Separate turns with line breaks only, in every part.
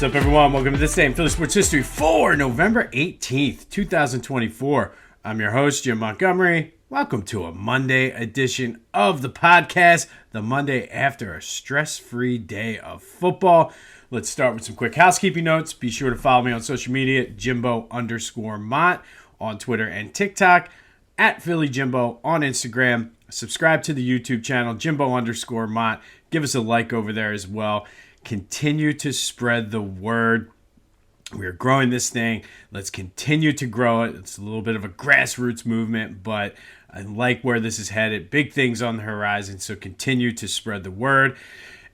up, everyone? Welcome to this day in Philly Sports History for November 18th, 2024. I'm your host, Jim Montgomery. Welcome to a Monday edition of the podcast, the Monday after a stress-free day of football. Let's start with some quick housekeeping notes. Be sure to follow me on social media, Jimbo_Mott on Twitter and TikTok, at Philly Jimbo on Instagram. Subscribe to the YouTube channel, Jimbo_Mott. Give us a like over there as well. Continue to spread the word. We are growing this thing. Let's continue to grow it. It's a little bit of a grassroots movement, but I like where this is headed. Big things on the horizon, so continue to spread the word.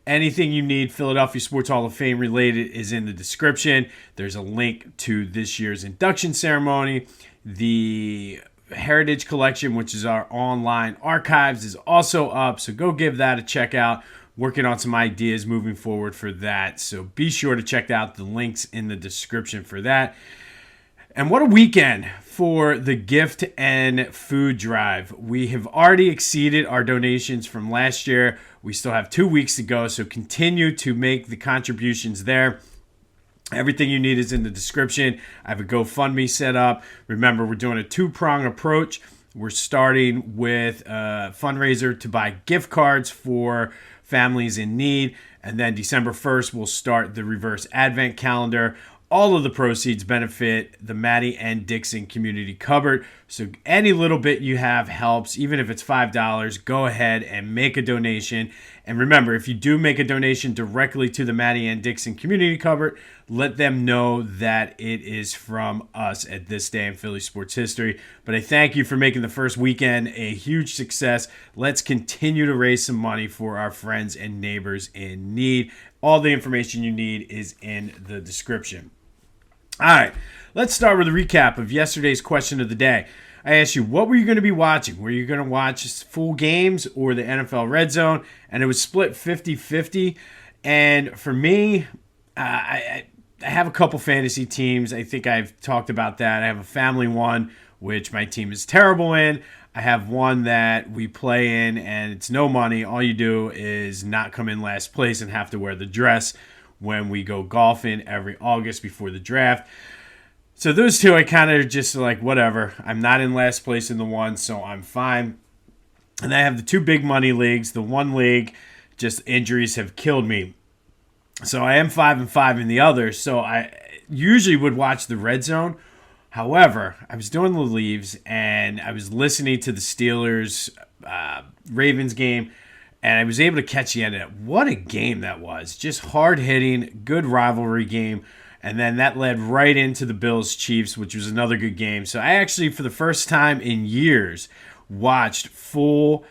Anything you need Philadelphia Sports Hall of Fame related is in the description. There's a link to this year's induction ceremony. The Heritage Collection, which is our online archives, is also up, so go give that a check out. Working on some ideas moving forward for that, so be sure to check out the links in the description for that. And what a weekend for the gift and food drive. We have already exceeded our donations from last year. We still have 2 weeks to go, so continue to make the contributions there. Everything you need is in the description. I have a GoFundMe set up. Remember, we're doing a two-prong approach. We're starting with a fundraiser to buy gift cards for families in need, and then December 1st, we'll start the reverse advent calendar. All of the proceeds benefit the Maddie and Dixon Community Cupboard. So any little bit you have helps, even if it's $5. Go ahead and make a donation. And remember, if you do make a donation directly to the Maddie and Dixon Community Cupboard, let them know that it is from us at this day in Philly sports history. But I thank you for making the first weekend a huge success. Let's continue to raise some money for our friends and neighbors in need. All the information you need is in the description. All right, let's start with a recap of yesterday's question of the day. I asked you, what were you going to be watching? Were you going to watch full games or the NFL Red Zone? And it was split 50-50. And for me, I have a couple fantasy teams. I think I've talked about that. I have a family one, which my team is terrible in. I have one that we play in, and it's no money. All you do is not come in last place and have to wear the dress when we go golfing every August before the draft. So those two, I kind of just like, whatever. I'm not in last place in the one, so I'm fine. And I have the two big money leagues. The one league, just injuries have killed me. So I am 5-5 in the other. So I usually would watch the Red Zone. However, I was doing the leaves, and I was listening to the Steelers Ravens game, and I was able to catch the end of it. What a game that was. Just hard-hitting, good rivalry game. And then that led right into the Bills-Chiefs, which was another good game. So I actually, for the first time in years, watched full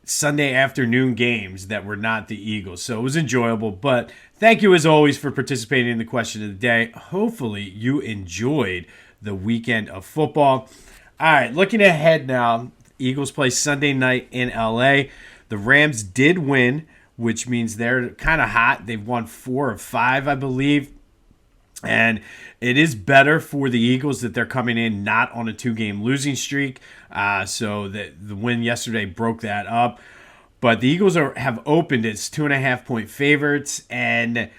Sunday afternoon games that were not the Eagles. So it was enjoyable. But thank you, as always, for participating in the question of the day. Hopefully you enjoyed the weekend of football. All right, looking ahead now. Eagles play Sunday night in L.A. The Rams did win, which means they're kind of hot. They've won 4 of 5, I believe. And it is better for the Eagles that they're coming in not on a 2-game losing streak. So the win yesterday broke that up. But the Eagles have opened as 2.5-point favorites. And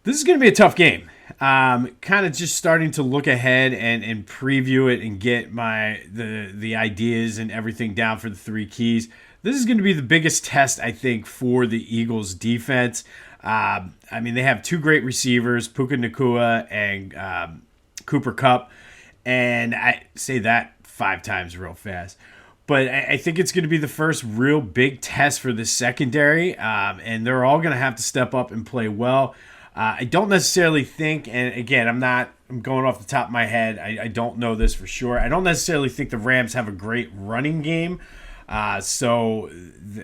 this is going to be a tough game. Kind of just starting to look ahead and preview it and get the ideas and everything down for the 3 keys. This is going to be the biggest test, I think, for the Eagles' defense. I mean, they have 2 great receivers, Puka Nacua and Cooper Kupp. And I say that 5 times real fast. But I think it's going to be the first real big test for the secondary. And they're all going to have to step up and play well. I don't necessarily think, and again, I'm going off the top of my head. I don't know this for sure. I don't necessarily think the Rams have a great running game. So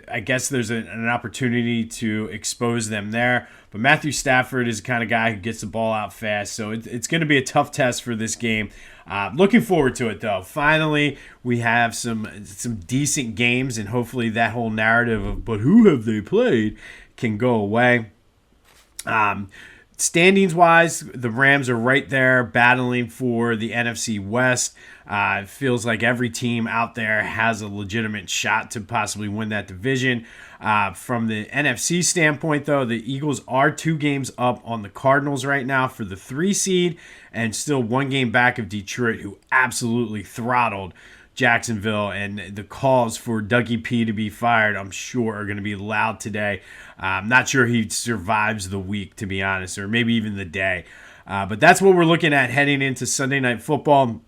I guess there's an opportunity to expose them there. But Matthew Stafford is the kind of guy who gets the ball out fast. So it's going to be a tough test for this game. Looking forward to it, though. Finally, we have some decent games, and hopefully that whole narrative of, but who have they played, can go away. Standings wise, the Rams are right there battling for the NFC West. It feels like every team out there has a legitimate shot to possibly win that division. From the NFC standpoint, though, the Eagles are 2 games up on the Cardinals right now for the 3 seed, and still 1 game back of Detroit, who absolutely throttled Jacksonville. And the calls for Dougie P to be fired, I'm sure, are going to be loud today. I'm not sure he survives the week, to be honest, or maybe even the day. But that's what we're looking at heading into Sunday Night Football.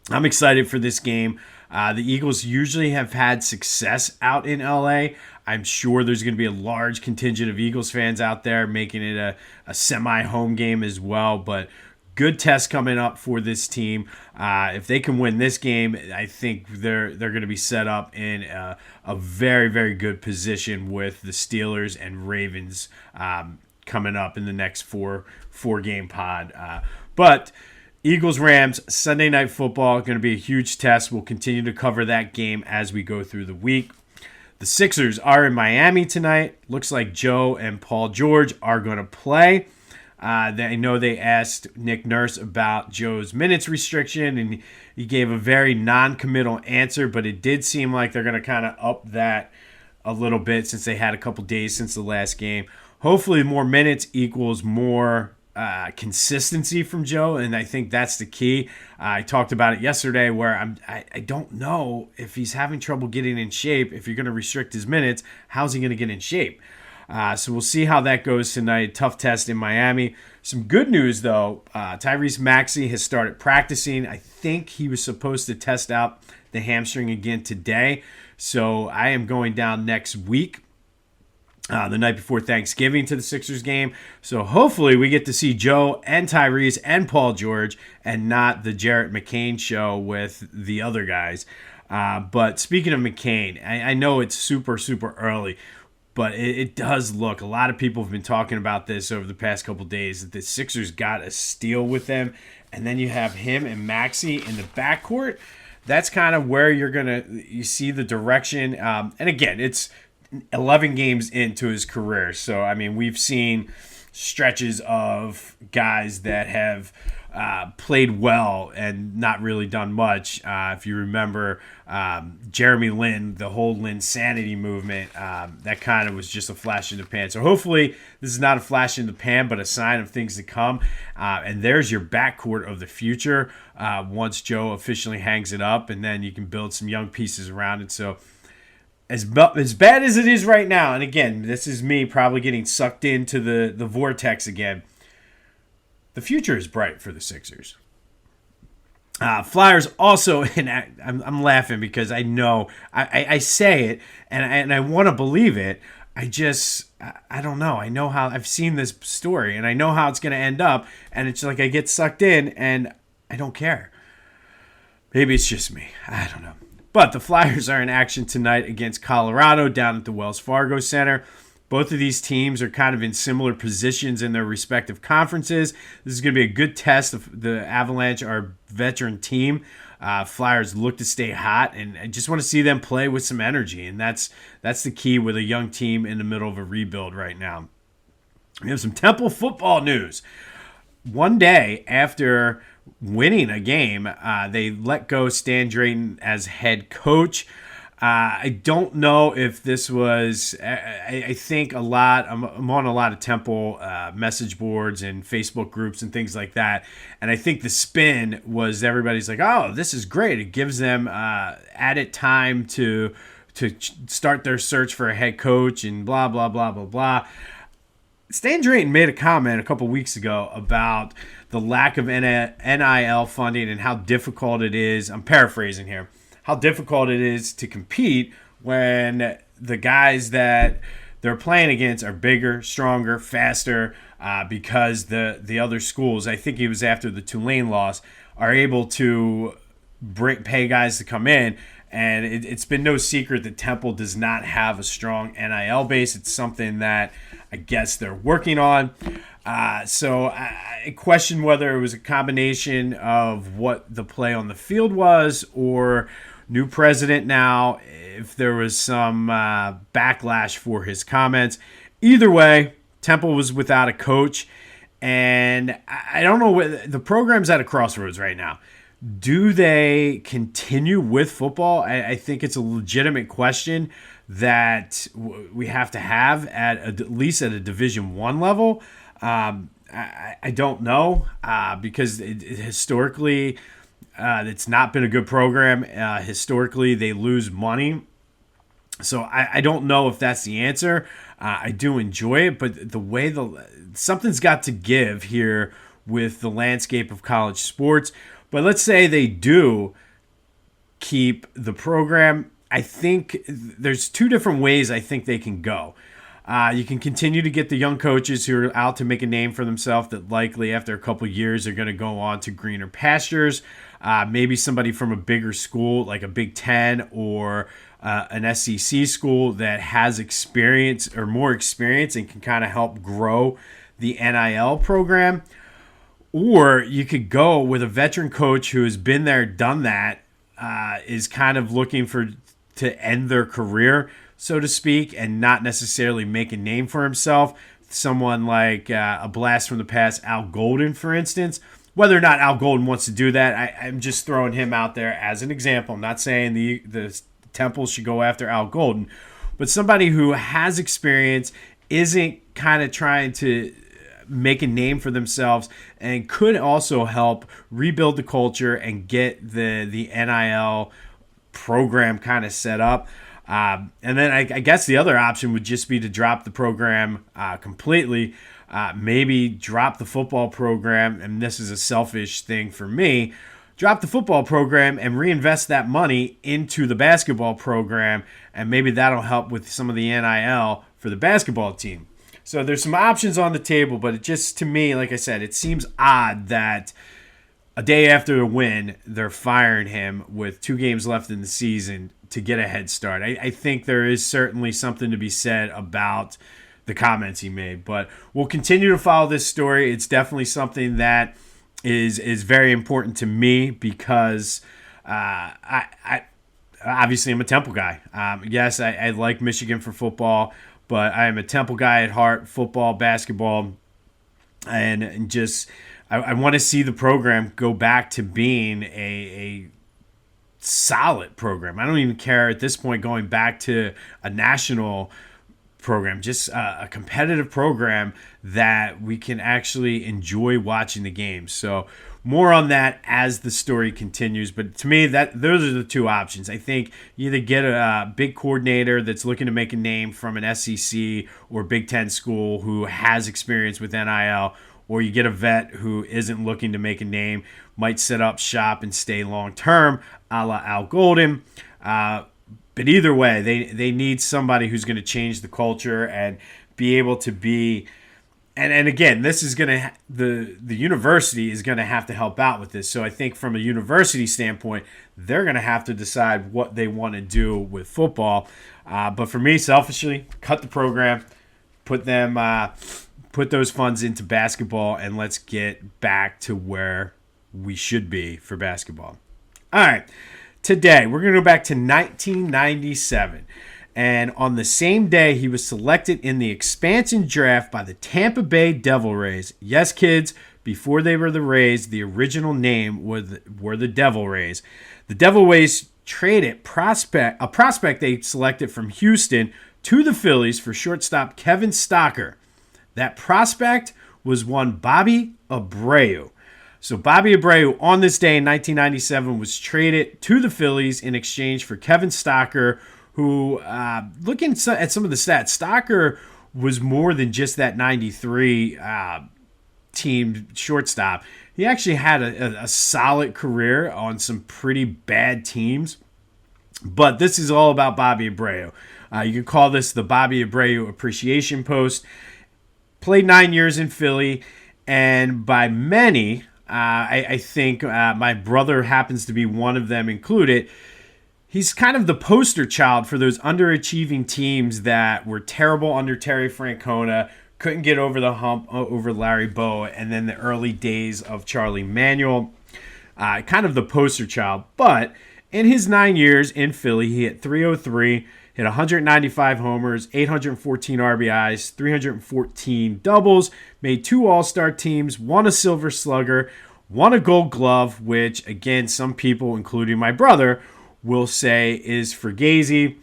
I'm excited for this game. The Eagles usually have had success out in LA. I'm sure there's going to be a large contingent of Eagles fans out there, making it a semi-home game as well. But good test coming up for this team. If they can win this game, I think they're going to be set up in a very, very good position with the Steelers and Ravens coming up in the next four-game pod. But Eagles-Rams, Sunday Night Football, going to be a huge test. We'll continue to cover that game as we go through the week. The Sixers are in Miami tonight. Looks like Joe and Paul George are going to play. I know they asked Nick Nurse about Joe's minutes restriction, and he gave a very non-committal answer, but it did seem like they're going to kind of up that a little bit since they had a couple days since the last game. Hopefully more minutes equals more consistency from Joe, and I think that's the key. I talked about it yesterday where I don't know if he's having trouble getting in shape. If you're going to restrict his minutes, how's he going to get in shape? So we'll see how that goes tonight. Tough test in Miami. Some good news, though. Tyrese Maxey has started practicing. I think he was supposed to test out the hamstring again today. So I am going down next week, the night before Thanksgiving, to the Sixers game. So hopefully we get to see Joe and Tyrese and Paul George and not the Jarrett McCain show with the other guys. But speaking of McCain, I know it's super, super early, but it does look, a lot of people have been talking about this over the past couple days, that the Sixers got a steal with them, and then you have him and Maxey in the backcourt. That's kind of where you see the direction. And again, it's 11 games into his career. So, I mean, we've seen stretches of guys that have played well and not really done much. If you remember Jeremy Lin, the whole Linsanity movement, that kind of was just a flash in the pan. So hopefully this is not a flash in the pan, but a sign of things to come. And there's your backcourt of the future once Joe officially hangs it up, and then you can build some young pieces around it. So as bad as it is right now, and again, this is me probably getting sucked into the vortex again, the future is bright for the Sixers. Flyers also, and I'm laughing because I know I say it and I want to believe it. I don't know. I know how, I've seen this story and I know how it's going to end up, and it's like I get sucked in and I don't care. Maybe it's just me. I don't know. But the Flyers are in action tonight against Colorado down at the Wells Fargo Center. Both of these teams are kind of in similar positions in their respective conferences. This is going to be a good test of the Avalanche, our veteran team. Flyers look to stay hot, and I just want to see them play with some energy, and that's the key with a young team in the middle of a rebuild right now. We have some Temple football news. One day after winning a game, they let go Stan Drayton as head coach. I don't know if this was, I think I'm on a lot of Temple message boards and Facebook groups and things like that. And I think the spin was everybody's like, oh, this is great. It gives them added time to start their search for a head coach and blah, blah, blah, blah, blah. Stan Drayton made a comment a couple weeks ago about the lack of NIL funding and how difficult it is. I'm paraphrasing here. How difficult it is to compete when the guys that they're playing against are bigger, stronger, faster, because the other schools, I think he was after the Tulane loss, are able to pay guys to come in. And it's been no secret that Temple does not have a strong NIL base. It's something that I guess they're working on. So I question whether it was a combination of what the play on the field was, or new president now, if there was some backlash for his comments. Either way, Temple was without a coach, And I don't know what the program's at a crossroads right now. Do they continue with football? I think it's a legitimate question that we have to have at least at a Division I level. I don't know because historically it's not been a good program. Historically, they lose money. So I don't know if that's the answer. I do enjoy it, but the way something's got to give here with the landscape of college sports. But let's say they do keep the program. I think there's two different ways I think they can go. You can continue to get the young coaches who are out to make a name for themselves that likely after a couple years are going to go on to greener pastures. Maybe somebody from a bigger school like a Big Ten or an SEC school that has experience or more experience and can kind of help grow the NIL program. Or you could go with a veteran coach who has been there, done that, is kind of looking to end their career, so to speak, and not necessarily make a name for himself. Someone like a blast from the past, Al Golden, for instance. Whether or not Al Golden wants to do that, I'm just throwing him out there as an example. I'm not saying the Temples should go after Al Golden, but somebody who has experience, isn't kind of trying to make a name for themselves, and could also help rebuild the culture and get the NIL program kind of set up. And then I guess the other option would just be to drop the program completely. Maybe drop the football program, and this is a selfish thing for me, drop the football program and reinvest that money into the basketball program, and maybe that'll help with some of the NIL for the basketball team. So there's some options on the table, but it just, to me, like I said, it seems odd that a day after the win, they're firing him with 2 games left in the season to get a head start. I think there is certainly something to be said about the comments he made, but we'll continue to follow this story. It's definitely something that is very important to me because I obviously I'm a Temple guy. Yes, I like Michigan for football, but I am a Temple guy at heart, football, basketball, and just I want to see the program go back to being a solid program. I don't even care at this point going back to a national program, just a competitive program that we can actually enjoy watching the games. So more on that as the story continues. But to me, those are the two options. I think you either get a big coordinator that's looking to make a name from an SEC or Big Ten school who has experience with NIL, or you get a vet who isn't looking to make a name, might set up shop and stay long-term, a la Al Golden. But either way, they need somebody who's going to change the culture and be able to be – and again, this is going to – the university is going to have to help out with this. So I think from a university standpoint, they're going to have to decide what they want to do with football. But for me, selfishly, cut the program, put those funds into basketball, and let's get back to where we should be for basketball. All right. Today, we're going to go back to 1997. And on the same day, he was selected in the expansion draft by the Tampa Bay Devil Rays. Yes, kids, before they were the Rays, the original name were the Devil Rays. The Devil Rays traded a prospect they selected from Houston to the Phillies for shortstop Kevin Stocker. That prospect was one Bobby Abreu. So Bobby Abreu on this day in 1997 was traded to the Phillies in exchange for Kevin Stocker, who, looking at some of the stats, Stocker was more than just that 93 team shortstop. He actually had a solid career on some pretty bad teams. But this is all about Bobby Abreu. You can call this the Bobby Abreu Appreciation Post. Played 9 years in Philly, and by many... I think my brother happens to be one of them included. He's kind of the poster child for those underachieving teams that were terrible under Terry Francona, couldn't get over the hump over Larry Bowa, and then the early days of Charlie Manuel. Kind of the poster child. But In his 9 years in Philly, he hit 303, hit 195 homers, 814 RBIs, 314 doubles, made 2 All-Star teams, won a Silver Slugger, won a Gold Glove, which, again, some people, including my brother, will say is fugazi.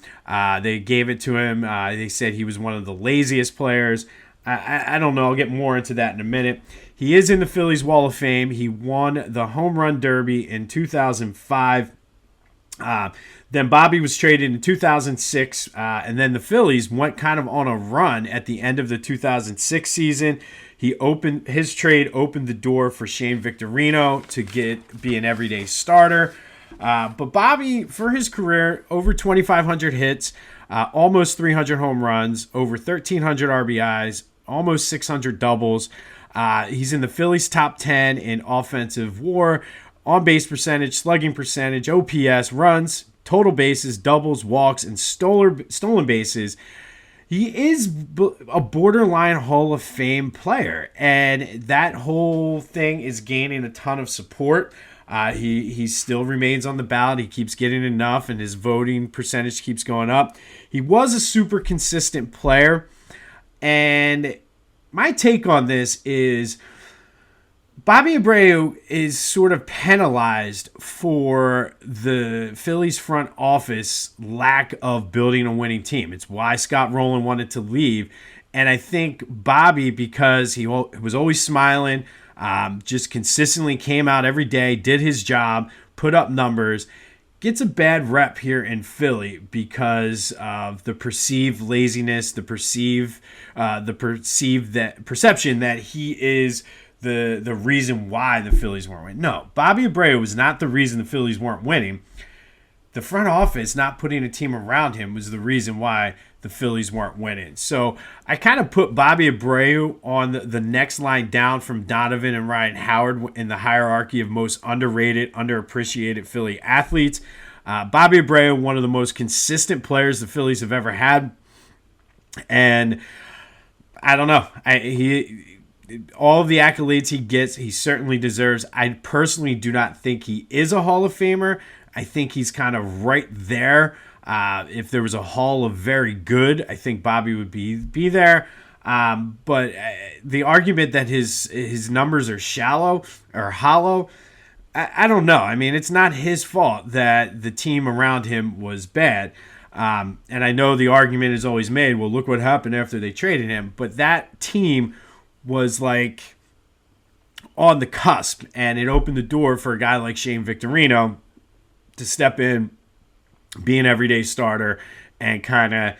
They gave it to him. They said he was one of the laziest players. I don't know. I'll get more into that in a minute. He is in the Phillies Wall of Fame. He won the Home Run Derby in 2005. Then Bobby was traded in 2006, and then the Phillies went kind of on a run at the end of the 2006 season. His trade opened the door for Shane Victorino to be an everyday starter. But Bobby, for his career, over 2,500 hits, almost 300 home runs, over 1,300 RBIs, almost 600 doubles. He's in the Phillies top 10 in offensive WAR, on-base percentage, slugging percentage, OPS, runs, total bases, doubles, walks, and stolen bases. He is a borderline Hall of Fame player, and that whole thing is gaining a ton of support. He still remains on the ballot. He keeps getting enough, and his voting percentage keeps going up. He was a super consistent player, and my take on this is Bobby Abreu is sort of penalized for the Phillies front office lack of building a winning team. It's why Scott Rowland wanted to leave. And I think Bobby, because he was always smiling, just consistently came out every day, did his job, put up numbers, gets a bad rep here in Philly because of the perceived laziness, the perception that he is the reason why the Phillies weren't winning. No, Bobby Abreu was not the reason the Phillies weren't winning. The front office not putting a team around him was the reason why the Phillies weren't winning. So I kind of put Bobby Abreu on the next line down from Donovan and Ryan Howard in the hierarchy of most underrated, underappreciated Philly athletes. Bobby Abreu, one of the most consistent players the Phillies have ever had. And I don't know. All of the accolades he gets, he certainly deserves. I personally do not think he is a Hall of Famer. I think he's kind of right there. If there was a Hall of Very Good, I think Bobby would be there. But the argument that his numbers are shallow or hollow, I don't know. I mean, it's not his fault that the team around him was bad. And I know the argument is always made, well, look what happened after they traded him. But that team was like on the cusp, and it opened the door for a guy like Shane Victorino to step in, be an everyday starter, and kind of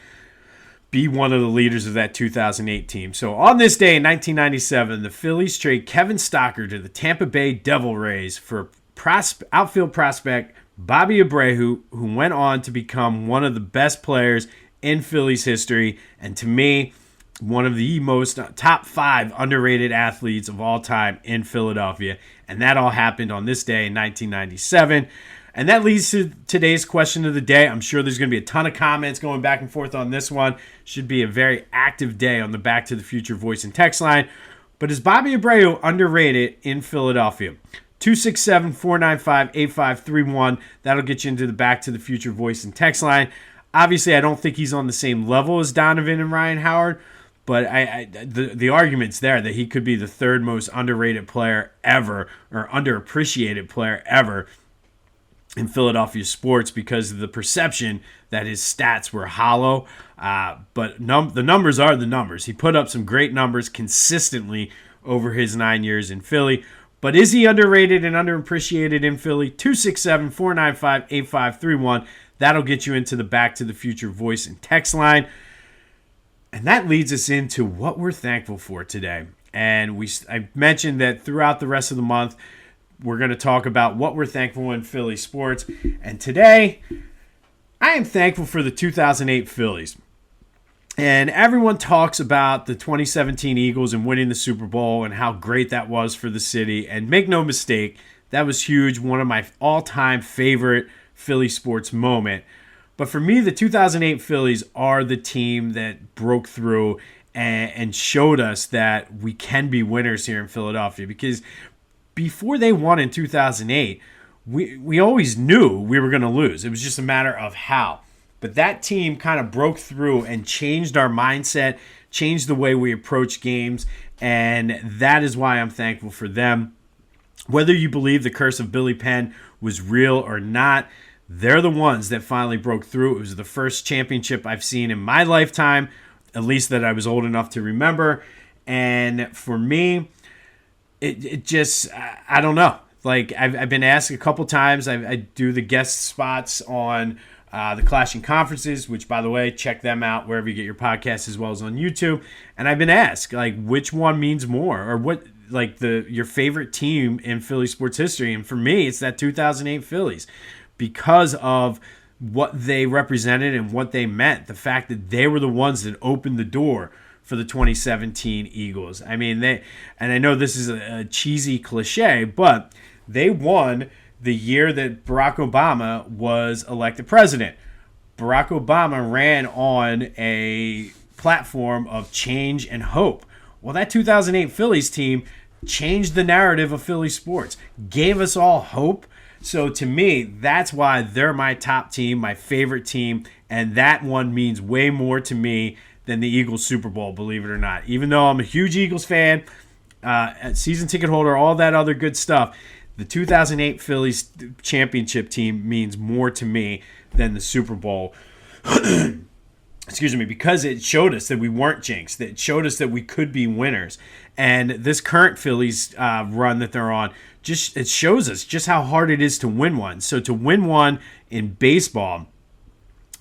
be one of the leaders of that 2008 team. So on this day in 1997, the Phillies trade Kevin Stocker to the Tampa Bay Devil Rays for outfield prospect Bobby Abreu, who went on to become one of the best players in Phillies history, and to me, one of the most top 5 underrated athletes of all time in Philadelphia. And that all happened on this day in 1997. And that leads to today's question of the day. I'm sure there's going to be a ton of comments going back and forth on this one. Should be a very active day on the Back to the Future voice and text line. But is Bobby Abreu underrated in Philadelphia? 267-495-8531. That'll get you into the Back to the Future voice and text line. Obviously, I don't think he's on the same level as Donovan and Ryan Howard. But the argument's there that he could be the third most underrated player ever, or underappreciated player ever in Philadelphia sports, because of the perception that his stats were hollow. But the numbers are the numbers. He put up some great numbers consistently over his 9 years in Philly. But is he underrated and underappreciated in Philly? 267-495-8531. That'll get you into the Back to the Future voice and text line. And that leads us into what we're thankful for today. And I mentioned that throughout the rest of the month, we're going to talk about what we're thankful in Philly sports. And today, I am thankful for the 2008 Phillies. And everyone talks about the 2017 Eagles and winning the Super Bowl and how great that was for the city. And make no mistake, that was huge. One of my all-time favorite Philly sports moment. But for me, the 2008 Phillies are the team that broke through and showed us that we can be winners here in Philadelphia. Because before they won in 2008, we always knew we were going to lose. It was just a matter of how. But that team kind of broke through and changed our mindset, changed the way we approach games, and that is why I'm thankful for them. Whether you believe the curse of Billy Penn was real or not, they're the ones that finally broke through. It was the first championship I've seen in my lifetime, at least that I was old enough to remember. And for me, it just, I don't know. Like, I've been asked a couple times. I do the guest spots on the Clashing Conferences, which, by the way, check them out wherever you get your podcasts as well as on YouTube. And I've been asked, like, which one means more, or what, like, your favorite team in Philly sports history. And for me, it's that 2008 Phillies, because of what they represented and what they meant. The fact that they were the ones that opened the door for the 2017 Eagles. I mean, and I know this is a cheesy cliche, but they won the year that Barack Obama was elected president. Barack Obama ran on a platform of change and hope. Well, that 2008 Phillies team changed the narrative of Philly sports, gave us all hope. So to me, that's why they're my top team, my favorite team, and that one means way more to me than the Eagles Super Bowl, believe it or not. Even though I'm a huge Eagles fan, season ticket holder, all that other good stuff, the 2008 Phillies championship team means more to me than the Super Bowl. Excuse me, because it showed us that we weren't jinxed. It showed us that we could be winners. And this current Phillies run that they're on, it shows us just how hard it is to win one. So to win one in baseball,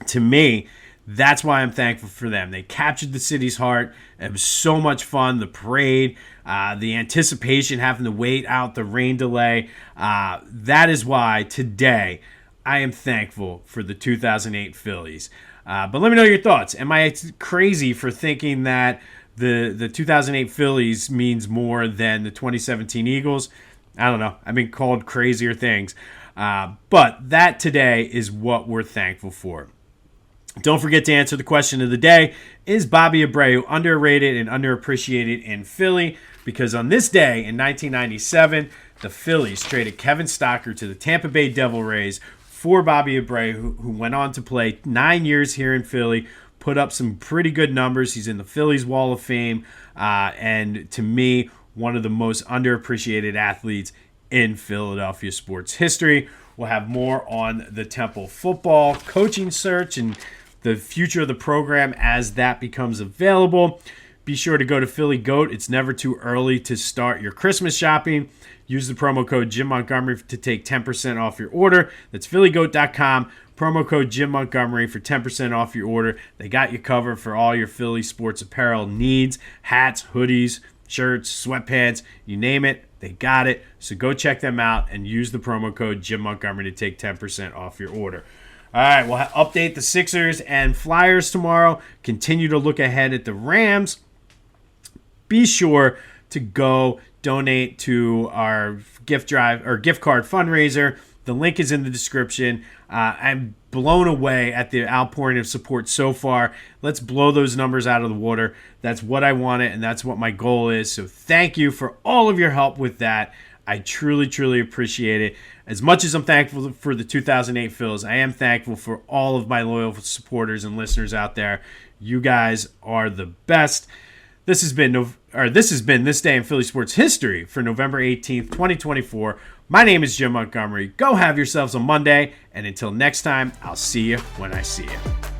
to me, that's why I'm thankful for them. They captured the city's heart. It was so much fun. The parade, the anticipation, having to wait out the rain delay. That is why today I am thankful for the 2008 Phillies. But let me know your thoughts. Am I crazy for thinking that the 2008 Phillies means more than the 2017 Eagles? I don't know. I've been called crazier things. But that today is what we're thankful for. Don't forget to answer the question of the day. Is Bobby Abreu underrated and underappreciated in Philly? Because on this day in 1997, the Phillies traded Kevin Stocker to the Tampa Bay Devil Rays for Bobby Abreu, who went on to play 9 years here in Philly, put up some pretty good numbers. He's in the Phillies Wall of Fame, and to me, one of the most underappreciated athletes in Philadelphia sports history. We'll have more on the Temple football coaching search and the future of the program as that becomes available. Be sure to go to Philly Goat. It's never too early to start your Christmas shopping. Use the promo code Jim Montgomery to take 10% off your order. That's phillygoat.com. Promo code Jim Montgomery for 10% off your order. They got you covered for all your Philly sports apparel needs. Hats, hoodies, shirts, sweatpants, you name it. They got it. So go check them out and use the promo code Jim Montgomery to take 10% off your order. All right, we'll update the Sixers and Flyers tomorrow. Continue to look ahead at the Rams. Be sure to go donate to our gift drive or gift card fundraiser. The link is in the description. I'm blown away at the outpouring of support so far. Let's blow those numbers out of the water. That's what I wanted, and that's what my goal is. So thank you for all of your help with that. I truly, truly appreciate it. As much as I'm thankful for the 2008 Phils, I am thankful for all of my loyal supporters and listeners out there. You guys are the best. This has been This Day in Philly Sports History for November 18th, 2024. My name is Jim Montgomery. Go have yourselves a Monday, and until next time, I'll see you when I see you.